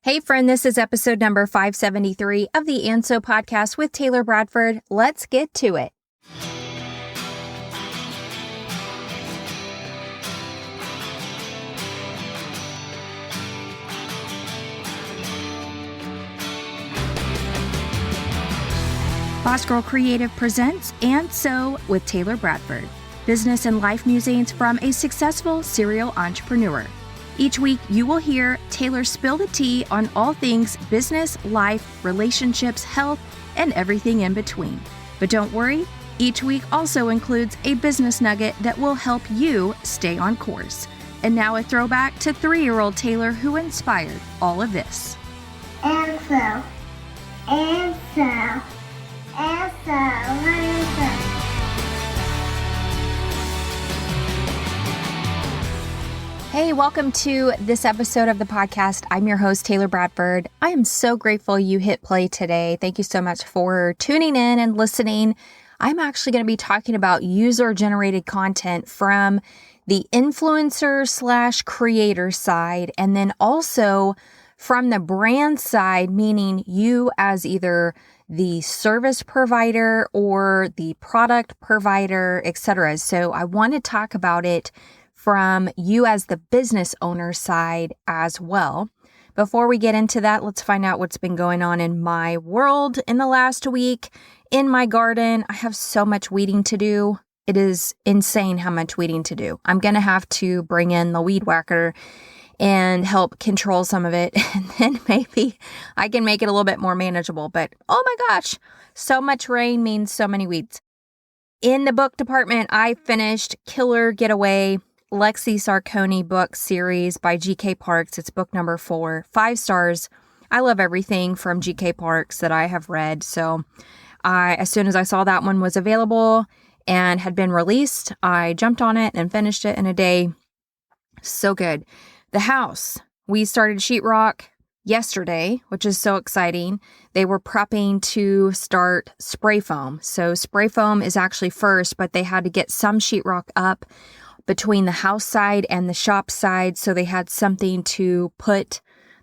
Hey friend, this is episode number 573 of the And So podcast with Taylor Bradford. Let's get to it. Boss Girl Creative presents And So with Taylor Bradford, business and life musings from a successful serial entrepreneur. Each week, you will hear Taylor spill the tea on all things business, life, relationships, health, and everything in between. But don't worry, each week also includes a business nugget that will help you stay on course. And now a throwback to 3-year-old Taylor who inspired all of this. And so. Hey, welcome to this episode of the podcast. I'm your host, Taylor Bradford. I am so grateful you hit play today. Thank you so much for tuning in and listening. I'm actually going to be talking about user-generated content from the influencer/creator side, and then also from the brand side, meaning you as either the service provider or the product provider, etc. So I want to talk about it from you as the business owner side as well. Before we get into that, let's find out what's been going on in my world in the last week. In my garden, I have so much weeding to do. It is insane how much weeding to do. I'm going to have to bring in the weed whacker and help control some of it. And then maybe I can make it a little bit more manageable. But oh my gosh, so much rain means so many weeds. In the book department, I finished Killer Getaway, Lexi Sarconi book series by G.K. Parks. It's book number 4, 5 stars. I love everything from G.K. Parks that I have read. So as soon as I saw that one was available and had been released, I jumped on it and finished it in a day. So good. The house. We started sheetrock yesterday, which is so exciting. They were prepping to start spray foam. So spray foam is actually first, but they had to get some sheetrock up between the house side and the shop side. So they had something to put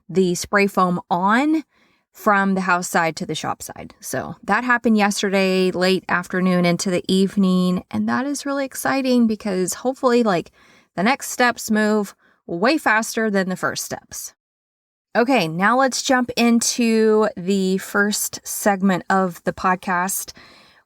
the spray foam on from the house side to the shop side. So that happened yesterday, late afternoon into the evening. And that is really exciting because hopefully the next steps move way faster than the first steps. Okay, now let's jump into the first segment of the podcast,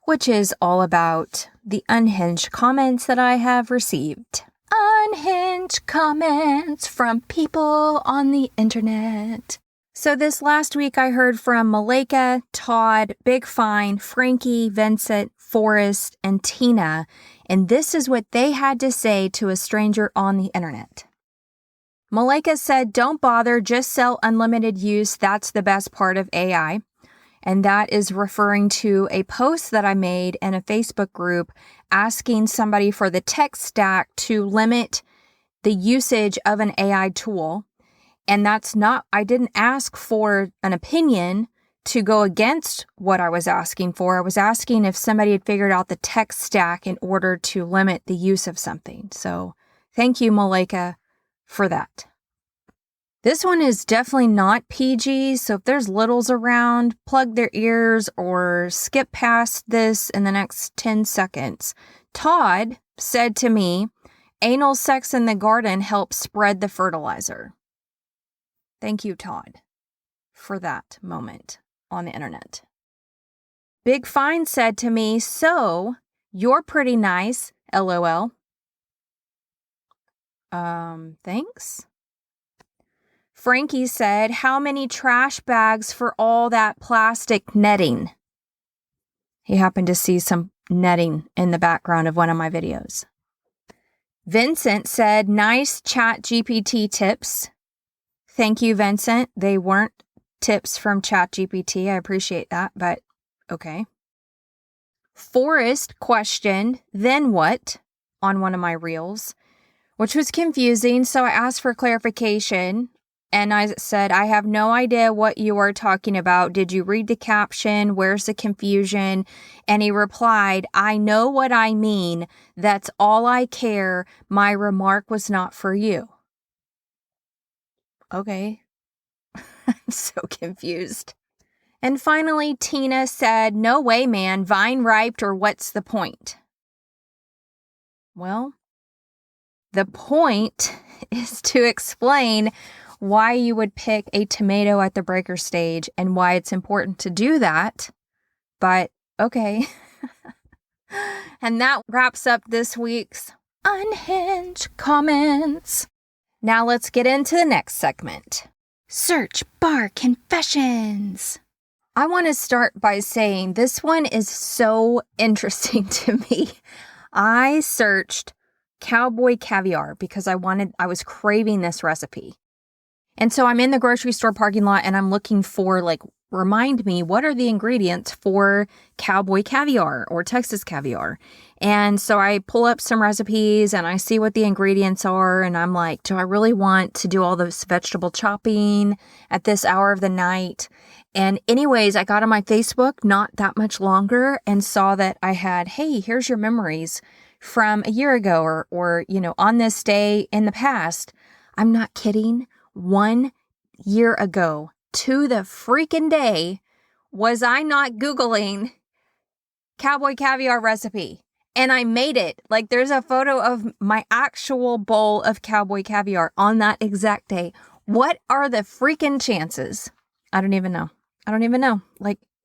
which is all about the unhinged comments that I have received. Unhinged comments from people on the internet. So this last week I heard from Malika, Todd, Big Fine, Frankie, Vincent, Forrest, and Tina, and this is what they had to say to a stranger on the internet. Malika said, "Don't bother, just sell unlimited use. That's the best part of AI." And that is referring to a post that I made in a Facebook group asking somebody for the tech stack to limit the usage of an AI tool. And I didn't ask for an opinion to go against what I was asking for. I was asking if somebody had figured out the tech stack in order to limit the use of something. So thank you, Malika, for that. This one is definitely not PG, so if there's littles around, plug their ears or skip past this in the next 10 seconds. Todd said to me, "Anal sex in the garden helps spread the fertilizer." Thank you, Todd, for that moment on the internet. Big Fine said to me, "So, you're pretty nice, LOL." Thanks. Frankie said, "How many trash bags for all that plastic netting?" He happened to see some netting in the background of one of my videos. Vincent said, "Nice Chat GPT tips." Thank you, Vincent. They weren't tips from Chat GPT. I appreciate that, but okay. Forrest questioned, "Then what?" on one of my reels, which was confusing, so I asked for clarification. And I said, "I have no idea what you are talking about. Did you read the caption? Where's the confusion?" And he replied, "I know what I mean. That's all I care. My remark was not for you." Okay. I'm so confused. And finally, Tina said, "No way, man, vine riped or what's the point?" Well, the point is to explain why you would pick a tomato at the breaker stage and why it's important to do that. But okay. And that wraps up this week's Unhinged Comments. Now let's get into the next segment. Search Bar Confessions. I want to start by saying this one is so interesting to me. I searched cowboy caviar because I was craving this recipe. And so I'm in the grocery store parking lot and I'm looking for remind me, what are the ingredients for cowboy caviar or Texas caviar? And so I pull up some recipes and I see what the ingredients are. And I'm like, do I really want to do all this vegetable chopping at this hour of the night? And anyways, I got on my Facebook not that much longer and saw that I had, hey, here's your memories from a year ago or on this day in the past. I'm not kidding. 1 year ago to the freaking day, was I not Googling cowboy caviar recipe? And I made it. There's a photo of my actual bowl of cowboy caviar on that exact day. What are the freaking chances? I don't even know.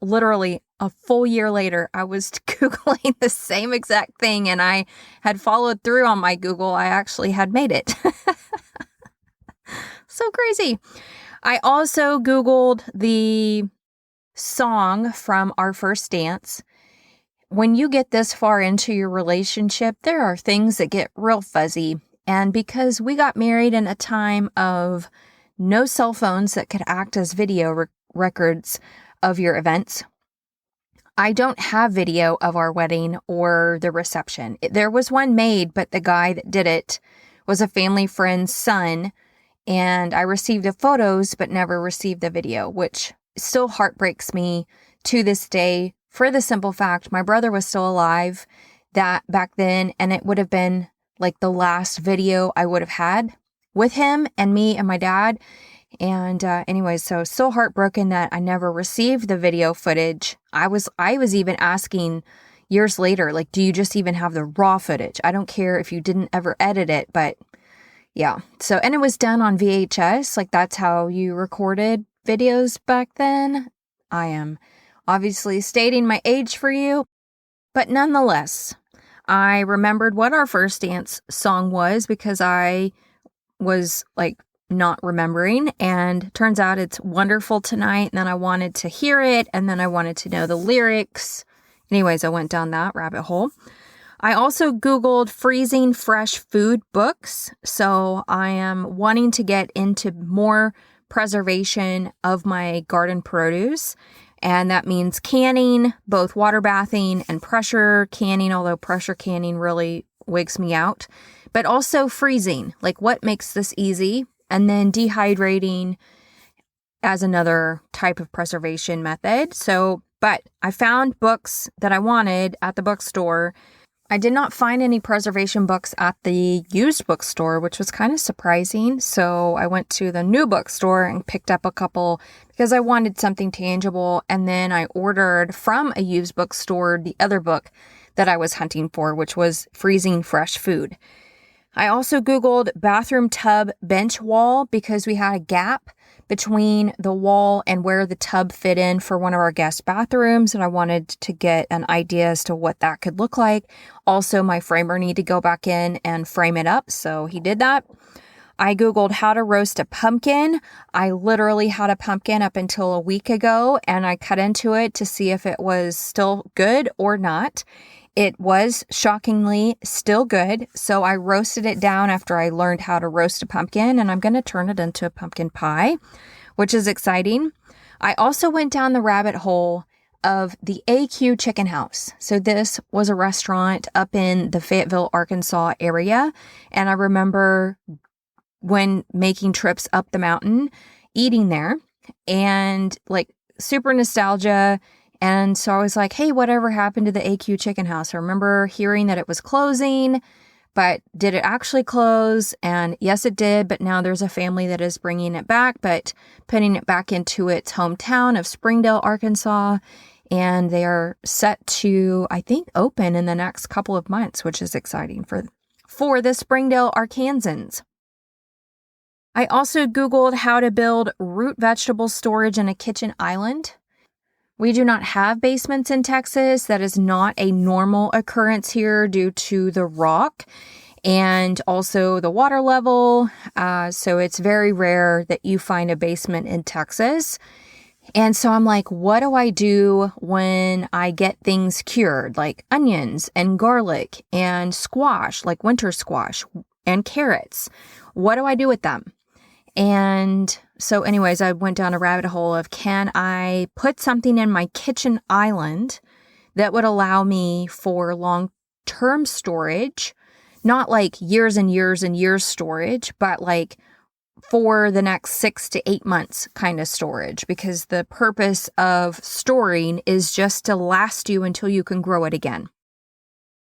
Literally a full year later, I was Googling the same exact thing and I had followed through on my Google. I actually had made it. So crazy. I also Googled the song from Our First Dance. When you get this far into your relationship, there are things that get real fuzzy. And because we got married in a time of no cell phones that could act as video records of your events, I don't have video of our wedding or the reception. There was one made, but the guy that did it was a family friend's son. And I received the photos, but never received the video, which still heartbreaks me to this day for the simple fact my brother was still alive back then. And it would have been the last video I would have had with him and me and my dad. And anyways, so still heartbroken that I never received the video footage. I was even asking years later, do you just even have the raw footage? I don't care if you didn't ever edit it, but yeah. So, and it was done on VHS. That's how you recorded videos back then. I am obviously stating my age for you, but nonetheless, I remembered what Our First Dance song was because I was not remembering, and turns out it's Wonderful Tonight. And then I wanted to hear it, and then I wanted to know the lyrics. Anyways, I went down that rabbit hole. I also Googled freezing fresh food books. So I am wanting to get into more preservation of my garden produce. And that means canning, both water bathing and pressure canning, although pressure canning really wigs me out. But also freezing, what makes this easy? And then dehydrating as another type of preservation method. But I found books that I wanted at the bookstore. I did not find any preservation books at the used bookstore, which was kind of surprising. So I went to the new bookstore and picked up a couple because I wanted something tangible. And then I ordered from a used bookstore the other book that I was hunting for, which was Freezing Fresh Food. I also Googled bathroom tub bench wall because we had a gap between the wall and where the tub fit in for one of our guest bathrooms. And I wanted to get an idea as to what that could look like. Also, my framer needed to go back in and frame it up. So he did that. I Googled how to roast a pumpkin. I literally had a pumpkin up until a week ago, and I cut into it to see if it was still good or not. It was shockingly still good. So I roasted it down after I learned how to roast a pumpkin, and I'm going to turn it into a pumpkin pie, which is exciting. I also went down the rabbit hole of the AQ Chicken House. So this was a restaurant up in the Fayetteville, Arkansas area. And I remember when making trips up the mountain, eating there, and super nostalgia. And so I was like, hey, whatever happened to the AQ Chicken House? I remember hearing that it was closing, But did it actually close? And yes, it did. But now there's a family that is bringing it back, but putting it back into its hometown of Springdale, Arkansas. And they are set to, I think, open in the next couple of months, which is exciting for the Springdale Arkansans. I also Googled how to build root vegetable storage in a kitchen island. We do not have basements in Texas. That is not a normal occurrence here due to the rock and also the water level. So it's very rare that you find a basement in Texas. And so I'm like, what do I do when I get things cured, like onions and garlic and squash, like winter squash and carrots? What do I do with them? And so anyways, I went down a rabbit hole of, can I put something in my kitchen island that would allow me for long-term storage, not like years and years and years storage, but like for the next 6 to 8 months kind of storage, because the purpose of storing is just to last you until you can grow it again.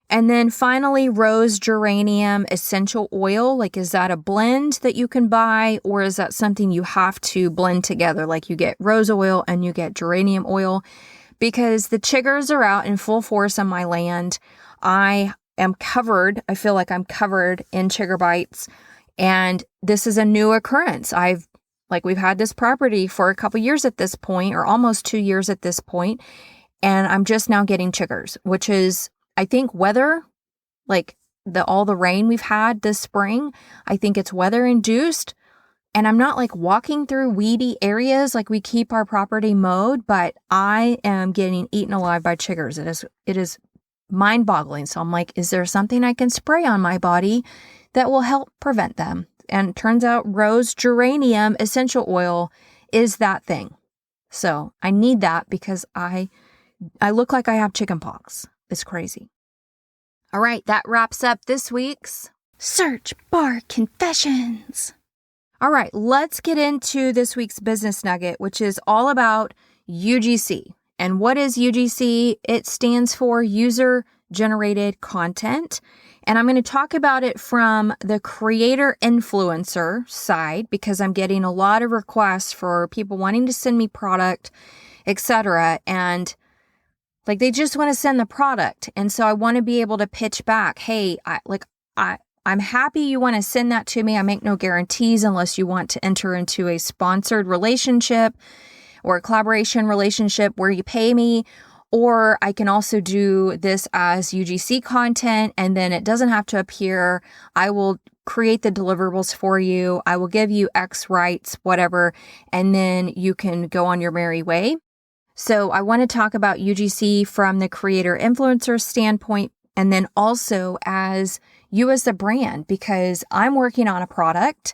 And then finally, rose geranium essential oil. Like, is that a blend that you can buy, or is that something you have to blend together? Like you get rose oil and you get geranium oil, because the chiggers are out in full force on my land. I am covered. I feel like I'm covered in chigger bites. And this is a new occurrence. We've had this property for a couple years at this point, or almost 2 years at this point, and I'm just now getting chiggers, which is, I think, weather, like all the rain we've had this spring. I think it's weather induced, and I'm not like walking through weedy areas, like we keep our property mowed, but I am getting eaten alive by chiggers. It is mind boggling. So I'm like, is there something I can spray on my body that will help prevent them? And it turns out rose geranium essential oil is that thing. So I need that because I look like I have chicken pox. It's crazy. All right, that wraps up this week's Search Bar Confessions. All right, let's get into this week's business nugget, which is all about UGC. And what is UGC? It stands for User Generated Content. And I'm going to talk about it from the creator influencer side, because I'm getting a lot of requests for people wanting to send me product, etc. And like, they just want to send the product. And so I want to be able to pitch back, hey, I'm happy you want to send that to me. I make no guarantees unless you want to enter into a sponsored relationship or a collaboration relationship where you pay me. Or I can also do this as UGC content, and then it doesn't have to appear. I will create the deliverables for you. I will give you X rights, whatever, and then you can go on your merry way. So I want to talk about UGC from the creator influencer standpoint, and then also as you as the brand, because I'm working on a product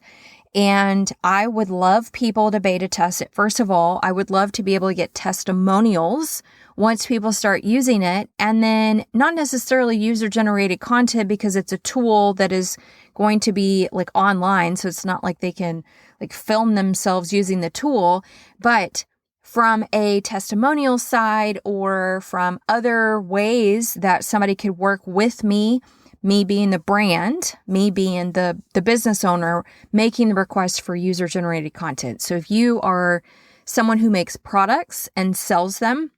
and I would love people to beta test it. First of all, I would love to be able to get testimonials once people start using it, and then not necessarily user generated content, because it's a tool that is going to be like online. So it's not like they can like film themselves using the tool, but from a testimonial side or from other ways that somebody could work with me being the brand, me being the business owner, making the request for user generated content. So if you are someone who makes products and sells them,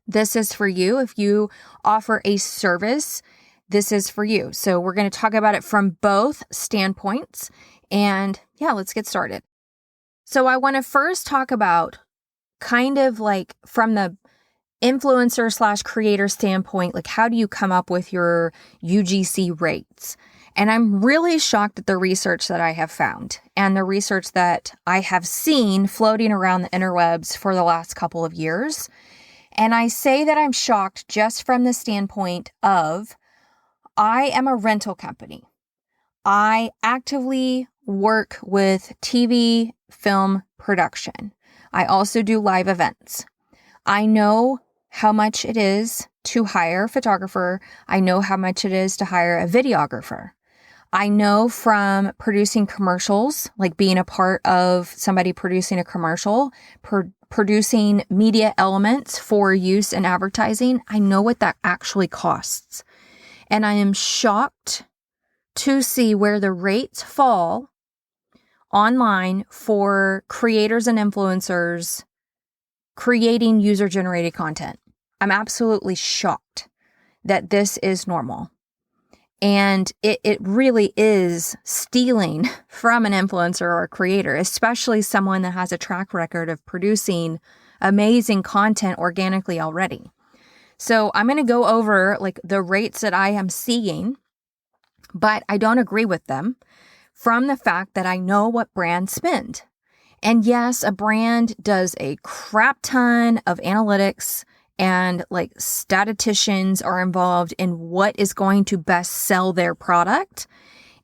this is for you. If you offer a service, this is for you. So we're going to talk about it from both standpoints. And yeah, let's get started. So I want to first talk about kind of like from the influencer / creator standpoint, like how do you come up with your UGC rates? And I'm really shocked at the research that I have found and the research that I have seen floating around the interwebs for the last couple of years. And I say that I'm shocked just from the standpoint of, I am a rental company. I actively work with TV, film production. I also do live events. I know how much it is to hire a photographer. I know how much it is to hire a videographer. I know from producing commercials, like being a part of somebody producing a commercial, producing media elements for use in advertising. I know what that actually costs. And I am shocked to see where the rates fall online for creators and influencers creating user-generated content. I'm absolutely shocked that this is normal. And it really is stealing from an influencer or a creator, especially someone that has a track record of producing amazing content organically already. So I'm going to go over like the rates that I am seeing, but I don't agree with them from the fact that I know what brands spend. And yes, a brand does a crap ton of analytics, and like statisticians are involved in what is going to best sell their product.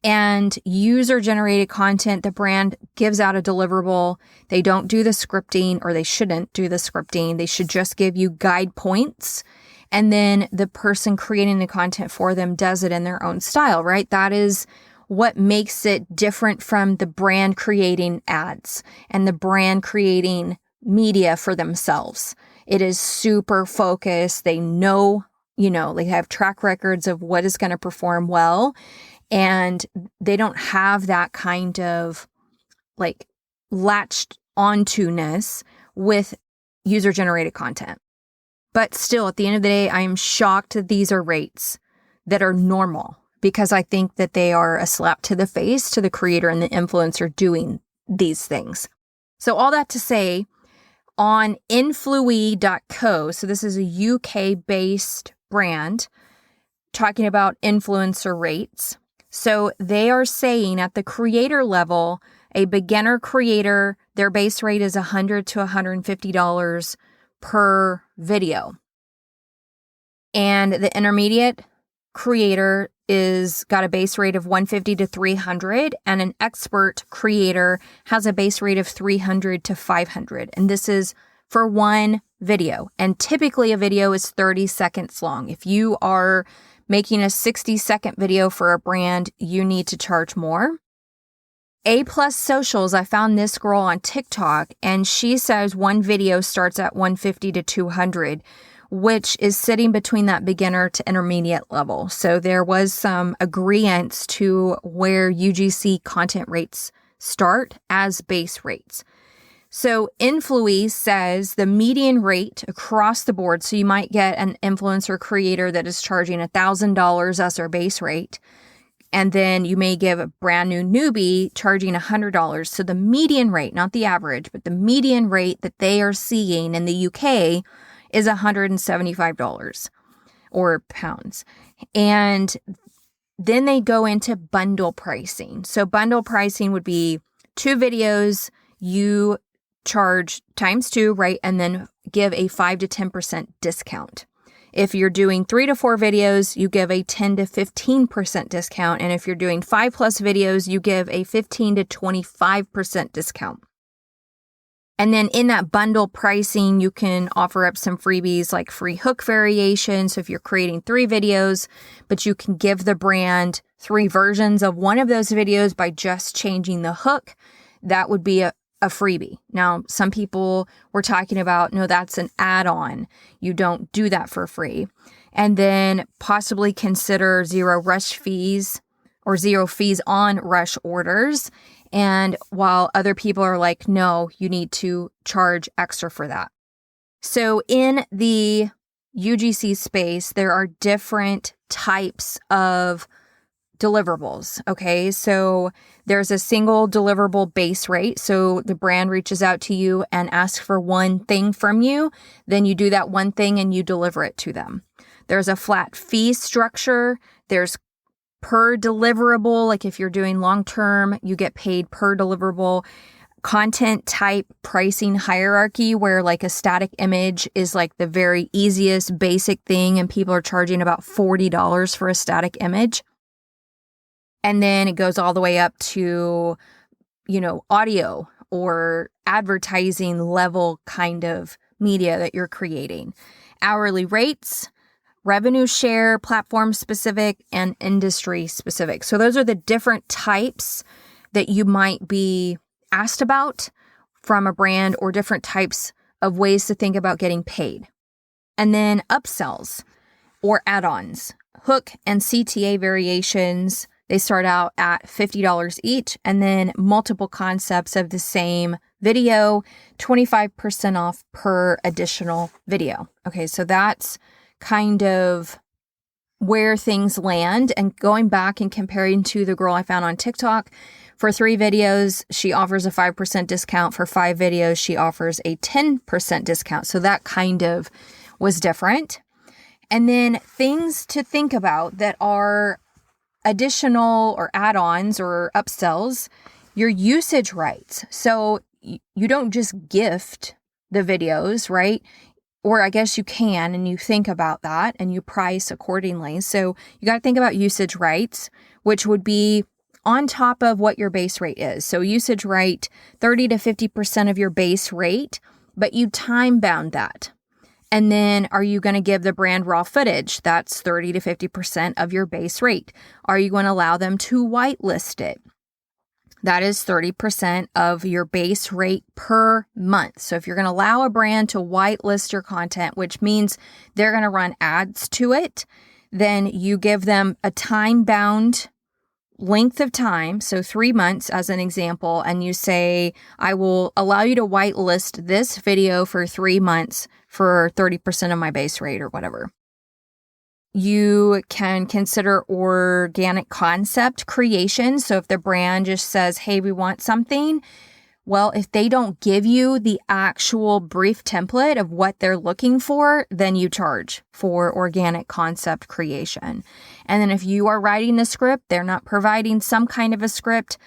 And user-generated content, the brand gives out a deliverable. They don't do the scripting, or they shouldn't do the scripting. They should just give you guide points. And then the person creating the content for them does it in their own style, right? That is what makes it different from the brand creating ads and the brand creating media for themselves. It is super focused. They know, they have track records of what is going to perform well. And they don't have that kind of like latched onto-ness with user-generated content. But still, at the end of the day, I am shocked that these are rates that are normal, because I think that they are a slap to the face to the creator and the influencer doing these things. So all that to say, on influee.co, so this is a UK-based brand talking about influencer rates. So they are saying at the creator level, a beginner creator, their base rate is $100 to $150 per video. And the intermediate creator is got a base rate of $150 to $300, and an expert creator has a base rate of $300 to $500. And this is for one video. And typically a video is 30 seconds long. If you are making a 60-second video for a brand, you need to charge more. A+ Socials, I found this girl on TikTok, and she says one video starts at $150 to $200, which is sitting between that beginner to intermediate level. So there was some agreement to where UGC content rates start as base rates. So Influee says the median rate across the board, so you might get an influencer creator that is charging $1,000 as their base rate, and then you may give a brand new newbie charging $100. So the median rate, not the average, but the median rate that they are seeing in the UK is $175 or pounds. And then they go into bundle pricing. So bundle pricing would be 2 videos, you charge times 2, right? And then give a 5 to 10% discount. If you're doing 3 to 4 videos, you give a 10 to 15% discount. And if you're doing 5+ videos, you give a 15 to 25% discount. And then in that bundle pricing, you can offer up some freebies like free hook variation. So if you're creating 3 videos, but you can give the brand 3 versions of one of those videos by just changing the hook, that would be a freebie. Now, some people were talking about, no, that's an add-on. You don't do that for free. And then possibly consider 0 rush fees or 0 fees on rush orders. And while other people are like, no, you need to charge extra for that. So in the UGC space, there are different types of deliverables. Okay. So there's a single deliverable base rate. So the brand reaches out to you and asks for one thing from you. Then you do that one thing and you deliver it to them. There's a flat fee structure. There's per deliverable. Like if you're doing long-term, you get paid per deliverable. Content type pricing hierarchy, where like a static image is like the very easiest basic thing and people are charging about $40 for a static image. And then it goes all the way up to, audio or advertising level kind of media that you're creating. Hourly rates, revenue share, platform specific, and industry specific. So those are the different types that you might be asked about from a brand, or different types of ways to think about getting paid. And then upsells or add-ons, hook and CTA variations. They start out at $50 each, and then multiple concepts of the same video, 25% off per additional video. Okay, so that's kind of where things land. And going back and comparing to the girl I found on TikTok, for 3 videos, she offers a 5% discount. For 5 videos, she offers a 10% discount. So that kind of was different. And then things to think about that are additional or add-ons or upsells, your usage rights. So you don't just gift the videos, right? Or I guess you can, and you think about that and you price accordingly. So you got to think about usage rights, which would be on top of what your base rate is. So usage right, 30 to 50% of your base rate, but you time bound that. And then are you going to give the brand raw footage? That's 30 to 50% of your base rate. Are you going to allow them to whitelist it? That is 30% of your base rate per month. So if you're going to allow a brand to whitelist your content, which means they're going to run ads to it, then you give them a time-bound length of time, so 3 months as an example, and you say, I will allow you to whitelist this video for 3 months for 30% of my base rate or whatever. You can consider organic concept creation. So if the brand just says, hey, we want something, well, if they don't give you the actual brief template of what they're looking for, then you charge for organic concept creation. And then if you are writing the script, they're not providing some kind of a script,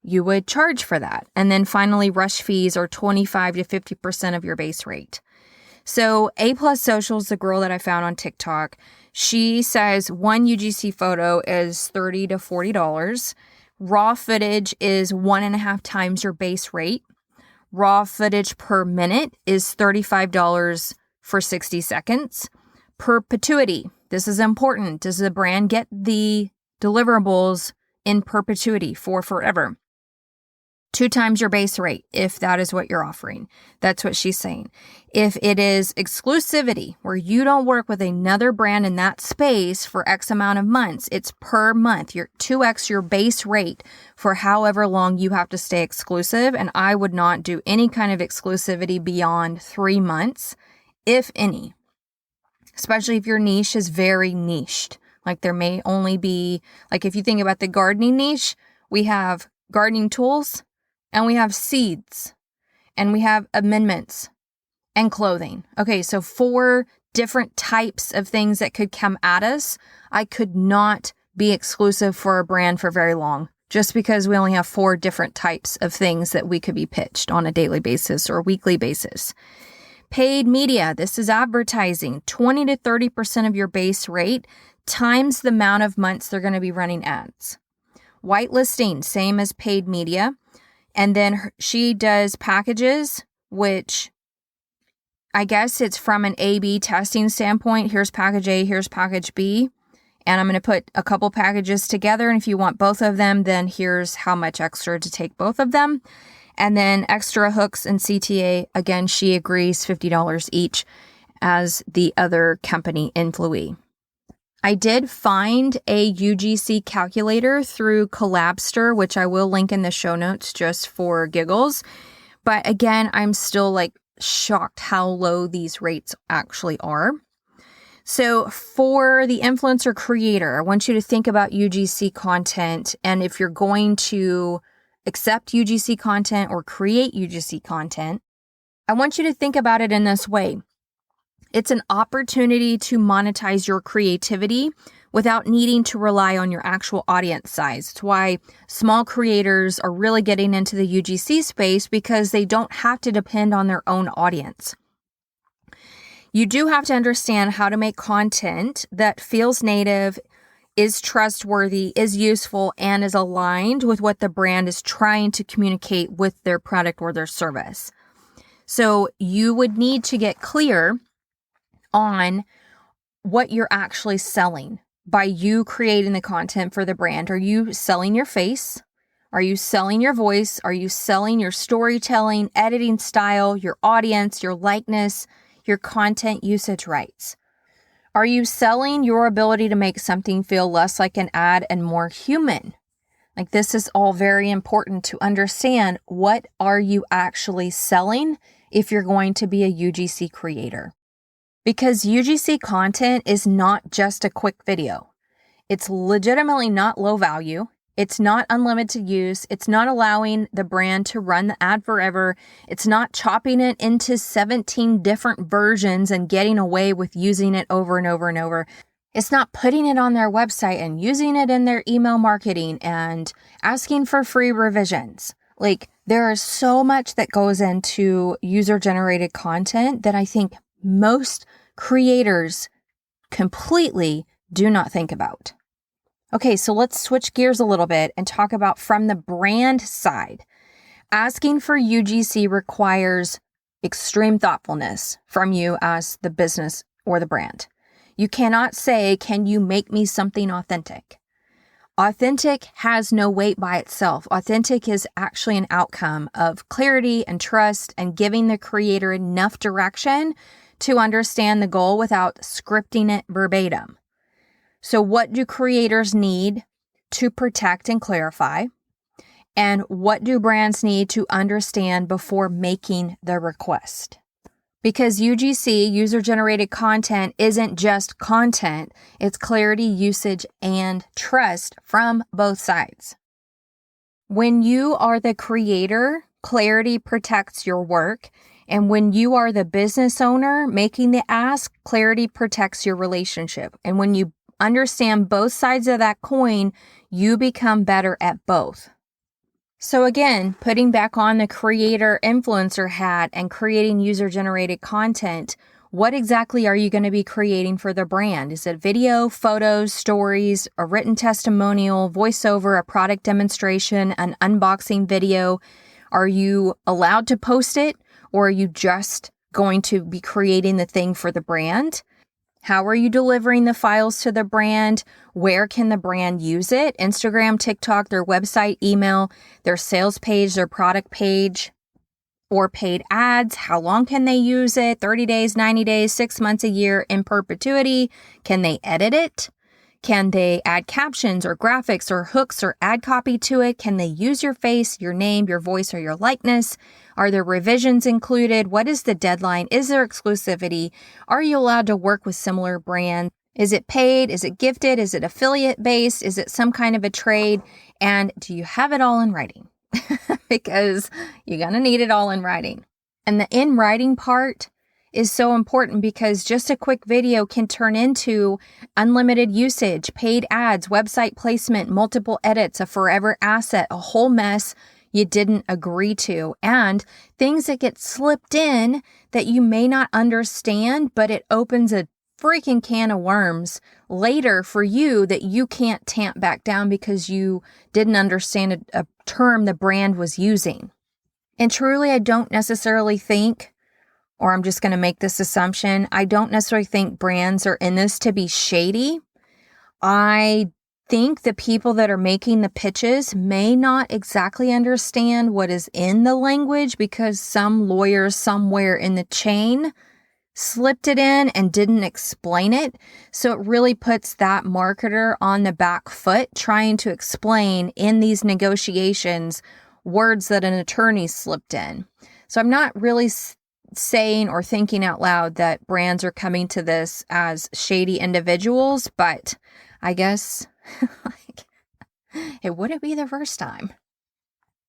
you would charge for that. And then finally, rush fees are 25 to 50% of your base rate. So A+ Socials, the girl that I found on TikTok, she says one UGC photo is $30 to $40. Raw footage is 1.5 times your base rate. Raw footage per minute is $35 for 60 seconds. Perpetuity. This is important. Does the brand get the deliverables in perpetuity for forever? 2 times your base rate, if that is what you're offering. That's what she's saying. If it is exclusivity, where you don't work with another brand in that space for X amount of months, it's per month. You're 2x your base rate for however long you have to stay exclusive. And I would not do any kind of exclusivity beyond 3 months, if any. Especially if your niche is very niched. Like there may only be, like if you think about the gardening niche, we have gardening tools, and we have seeds, and we have amendments and clothing. Okay, so 4 different types of things that could come at us. I could not be exclusive for a brand for very long, just because we only have 4 different types of things that we could be pitched on a daily basis or weekly basis. Paid media, this is advertising, 20 to 30% of your base rate times the amount of months they're going to be running ads. Whitelisting, same as paid media. And then she does packages, which I guess it's from an A/B testing standpoint. Here's package A, here's package B. And I'm going to put a couple packages together. And if you want both of them, then here's how much extra to take both of them. And then extra hooks and CTA, again, she agrees $50 each as the other company influee. I did find a UGC calculator through Collabster, which I will link in the show notes just for giggles. But again, I'm still like shocked how low these rates actually are. So for the influencer creator, I want you to think about UGC content. And if you're going to accept UGC content or create UGC content, I want you to think about it in this way. It's an opportunity to monetize your creativity without needing to rely on your actual audience size. It's why small creators are really getting into the UGC space, because they don't have to depend on their own audience. You do have to understand how to make content that feels native, is trustworthy, is useful, and is aligned with what the brand is trying to communicate with their product or their service. So you would need to get clear on what you're actually selling by you creating the content for the brand. Are you selling your face? Are you selling your voice? Are you selling your storytelling, editing style, your audience, your likeness, your content usage rights? Are you selling your ability to make something feel less like an ad and more human? Like, this is all very important to understand. What are you actually selling if you're going to be a UGC creator? Because UGC content is not just a quick video. It's legitimately not low value. It's not unlimited use. It's not allowing the brand to run the ad forever. It's not chopping it into 17 different versions and getting away with using it over and over and over. It's not putting it on their website and using it in their email marketing and asking for free revisions. Like, there is so much that goes into user-generated content that I think most creators completely do not think about. Okay, so let's switch gears a little bit and talk about from the brand side. Asking for UGC requires extreme thoughtfulness from you as the business or the brand. You cannot say, can you make me something authentic? Authentic has no weight by itself. Authentic is actually an outcome of clarity and trust and giving the creator enough direction to understand the goal without scripting it verbatim. So what do creators need to protect and clarify? And what do brands need to understand before making the request? Because UGC, user-generated content, isn't just content. It's clarity, usage, and trust from both sides. When you are the creator, clarity protects your work. And when you are the business owner making the ask, clarity protects your relationship. And when you understand both sides of that coin, you become better at both. So again, putting back on the creator influencer hat and creating user-generated content, what exactly are you going to be creating for the brand? Is it video, photos, stories, a written testimonial, voiceover, a product demonstration, an unboxing video? Are you allowed to post it, or are you just going to be creating the thing for the brand? How are you delivering the files to the brand? Where can the brand use it? Instagram, TikTok, their website, email, their sales page, their product page, or paid ads. How long can they use it? 30 days, 90 days, 6 months, a year, in perpetuity? Can they edit it? Can they add captions or graphics or hooks or ad copy to it? Can they use your face, your name, your voice, or your likeness? Are there revisions included? What is the deadline? Is there exclusivity? Are you allowed to work with similar brands? Is it paid? Is it gifted? Is it affiliate based? Is it some kind of a trade? And do you have it all in writing? Because you're going to need it all in writing. And the in writing part is so important, because just a quick video can turn into unlimited usage, paid ads, website placement, multiple edits, a forever asset, a whole mess you didn't agree to, and things that get slipped in that you may not understand, but it opens a freaking can of worms later for you that you can't tamp back down because you didn't understand a term the brand was using. And truly, I don't necessarily think, or I'm just going to make this assumption, I don't necessarily think brands are in this to be shady. I think the people that are making the pitches may not exactly understand what is in the language, because some lawyer somewhere in the chain slipped it in and didn't explain it. So it really puts that marketer on the back foot trying to explain in these negotiations words that an attorney slipped in. So I'm not really saying or thinking out loud that brands are coming to this as shady individuals, but I guess it wouldn't be the first time.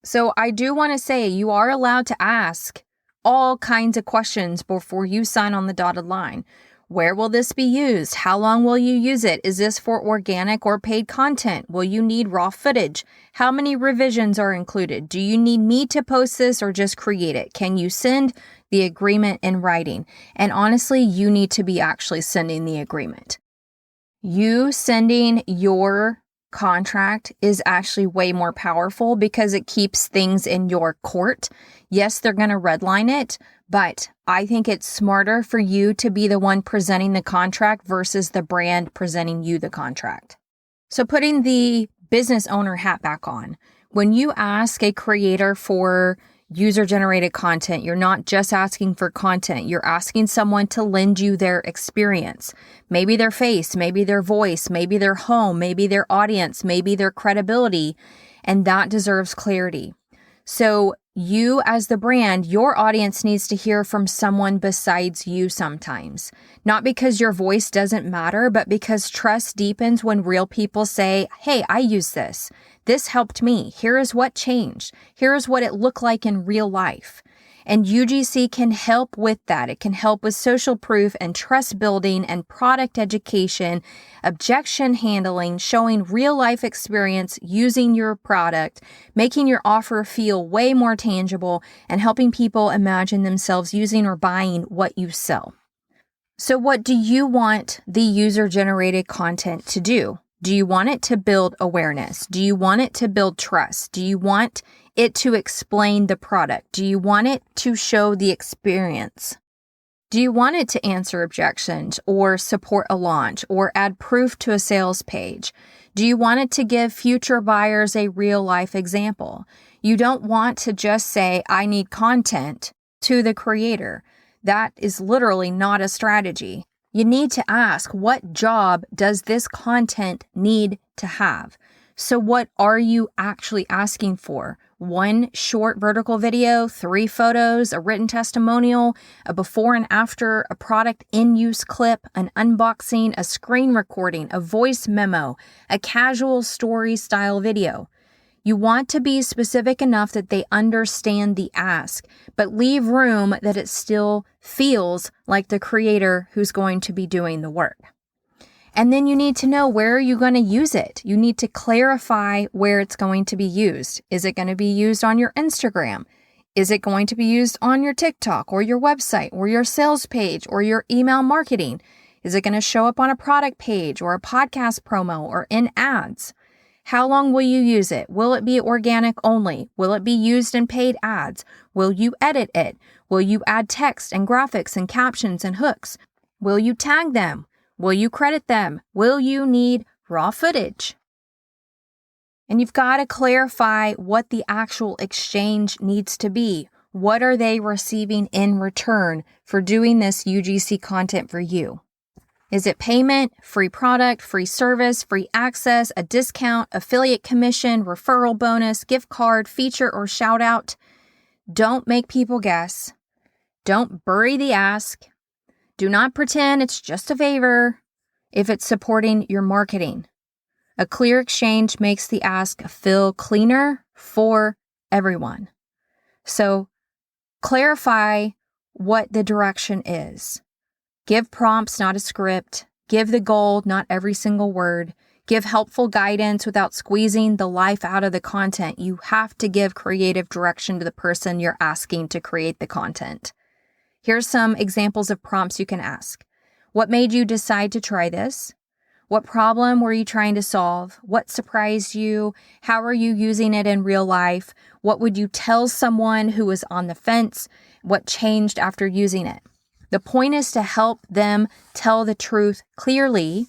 So I do want to say you are allowed to ask all kinds of questions before you sign on the dotted line. Where will this be used? How long will you use it? Is this for organic or paid content? Will you need raw footage? How many revisions are included? Do you need me to post this or just create it? Can you send the agreement in writing? And honestly, you need to be actually sending the agreement. You sending your contract is actually way more powerful because it keeps things in your court. Yes, they're going to redline it, but I think it's smarter for you to be the one presenting the contract versus the brand presenting you the contract. So putting the business owner hat back on, when you ask a creator for user-generated content. You're not just asking for content. You're asking someone to lend you their experience. Maybe their face, maybe their voice, maybe their home, maybe their audience, maybe their credibility, and that deserves clarity. So you as the brand, your audience needs to hear from someone besides you sometimes. Not because your voice doesn't matter, but because trust deepens when real people say, hey, I use this. This helped me. Here is what changed. Here is what it looked like in real life. And UGC can help with that. It can help with social proof and trust building and product education, objection handling, showing real life experience using your product, making your offer feel way more tangible, and helping people imagine themselves using or buying what you sell. So what do you want the user-generated content to do? Do you want it to build awareness? Do you want it to build trust? Do you want it to explain the product? Do you want it to show the experience? Do you want it to answer objections or support a launch or add proof to a sales page? Do you want it to give future buyers a real life example? You don't want to just say, I need content to the creator. That is literally not a strategy. You need to ask, what job does this content need to have? So what are you actually asking for? One short vertical video, 3 photos, a written testimonial, a before and after, a product in-use clip, an unboxing, a screen recording, a voice memo, a casual story style video. You want to be specific enough that they understand the ask, but leave room that it still feels like the creator who's going to be doing the work. And then you need to know, where are you going to use it? You need to clarify where it's going to be used. Is it going to be used on your Instagram? Is it going to be used on your TikTok or your website or your sales page or your email marketing? Is it going to show up on a product page or a podcast promo or in ads? How long will you use it? Will it be organic only? Will it be used in paid ads? Will you edit it? Will you add text and graphics and captions and hooks? Will you tag them? Will you credit them? Will you need raw footage? And you've got to clarify what the actual exchange needs to be. What are they receiving in return for doing this UGC content for you? Is it payment, free product, free service, free access, a discount, affiliate commission, referral bonus, gift card, feature, or shout out? Don't make people guess. Don't bury the ask. Do not pretend it's just a favor if it's supporting your marketing. A clear exchange makes the ask feel cleaner for everyone. So clarify what the direction is. Give prompts, not a script. Give the goal, not every single word. Give helpful guidance without squeezing the life out of the content. You have to give creative direction to the person you're asking to create the content. Here's some examples of prompts you can ask. What made you decide to try this? What problem were you trying to solve? What surprised you? How are you using it in real life? What would you tell someone who was on the fence? What changed after using it? The point is to help them tell the truth clearly,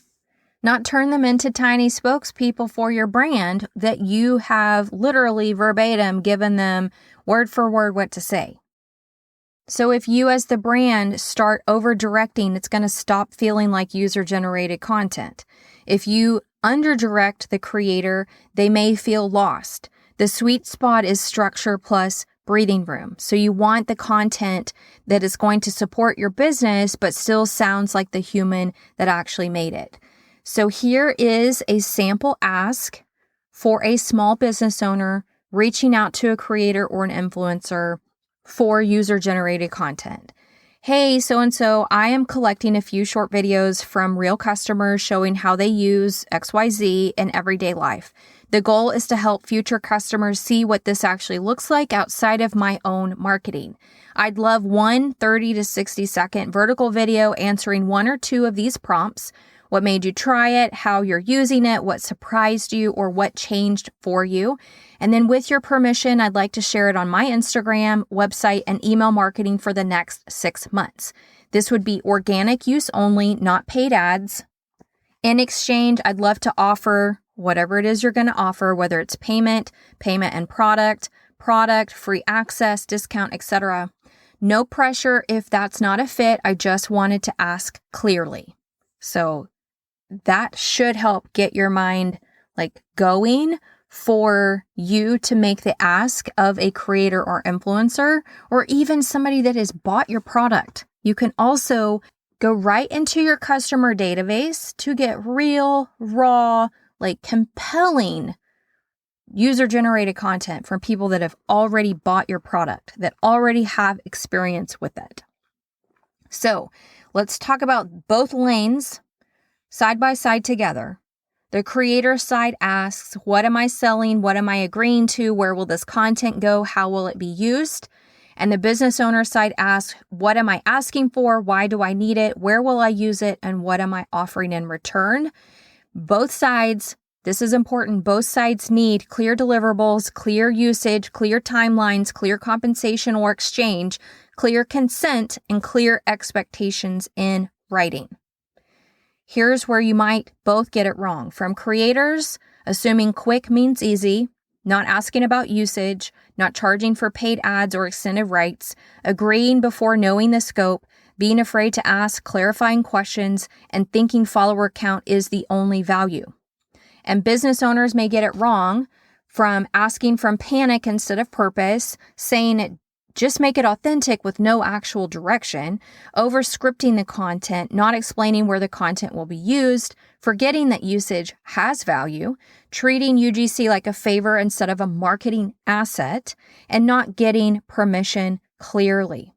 not turn them into tiny spokespeople for your brand that you have literally verbatim given them word for word what to say. So if you as the brand start over-directing, it's going to stop feeling like user-generated content. If you under-direct the creator, they may feel lost. The sweet spot is structure plus breathing room. So you want the content that is going to support your business, but still sounds like the human that actually made it. So here is a sample ask for a small business owner reaching out to a creator or an influencer for user-generated content. Hey, so-and-so, I am collecting a few short videos from real customers showing how they use XYZ in everyday life. The goal is to help future customers see what this actually looks like outside of my own marketing. I'd love one 30 to 60 second vertical video answering 1 or 2 of these prompts. What made you try it, how you're using it, what surprised you, or what changed for you. And then with your permission, I'd like to share it on my Instagram, website, and email marketing for the next 6 months. This would be organic use only, not paid ads. In exchange, I'd love to offer whatever it is you're going to offer, whether it's payment and product, product, free access, discount, etc. No pressure if that's not a fit. I just wanted to ask clearly. So that should help get your mind going for you to make the ask of a creator or influencer, or even somebody that has bought your product. You can also go right into your customer database to get real, raw, compelling user-generated content from people that have already bought your product, that already have experience with it. So let's talk about both lanes side by side together. The creator side asks, what am I selling? What am I agreeing to? Where will this content go? How will it be used? And the business owner side asks, what am I asking for? Why do I need it? Where will I use it? And what am I offering in return? Both sides, this is important, both sides need clear deliverables, clear usage, clear timelines, clear compensation or exchange, clear consent, and clear expectations in writing. Here's where you might both get it wrong. From creators, assuming quick means easy, not asking about usage, not charging for paid ads or extended rights, agreeing before knowing the scope, being afraid to ask clarifying questions, and thinking follower count is the only value. And business owners may get it wrong from asking from panic instead of purpose, saying just make it authentic with no actual direction, over scripting the content, not explaining where the content will be used, forgetting that usage has value, treating UGC like a favor instead of a marketing asset, and not getting permission clearly.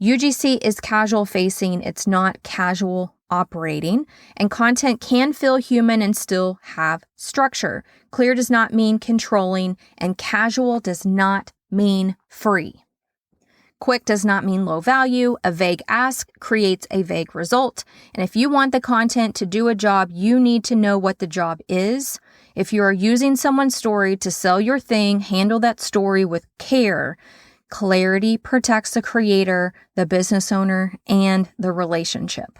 UGC is casual facing, it's not casual operating, and content can feel human and still have structure. Clear does not mean controlling, and casual does not mean free. Quick does not mean low value. A vague ask creates a vague result. And if you want the content to do a job, you need to know what the job is. If you are using someone's story to sell your thing, handle that story with care. Clarity protects the creator, the business owner, and the relationship.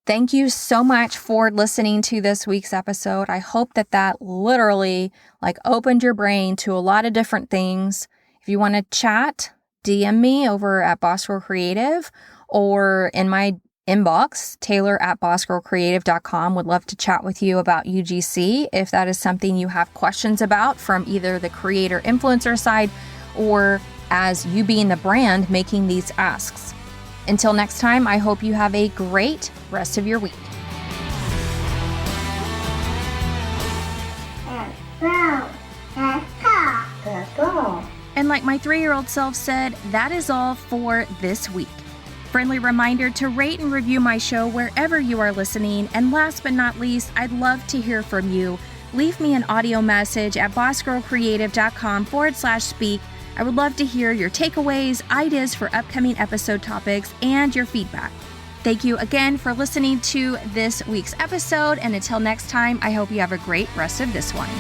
Thank you so much for listening to this week's episode. I hope that literally opened your brain to a lot of different things. If you want to chat, DM me over at Boss Girl Creative or in my inbox, taylor@bossgirlcreative.com. Would love to chat with you about UGC if that is something you have questions about from either the creator influencer side or as you being the brand making these asks. Until next time, I hope you have a great rest of your week. Let's go. And like my 3-year-old self said, that is all for this week. Friendly reminder to rate and review my show wherever you are listening. And last but not least, I'd love to hear from you. Leave me an audio message at bossgirlcreative.com/speak. I would love to hear your takeaways, ideas for upcoming episode topics, and your feedback. Thank you again for listening to this week's episode. And until next time, I hope you have a great rest of this one.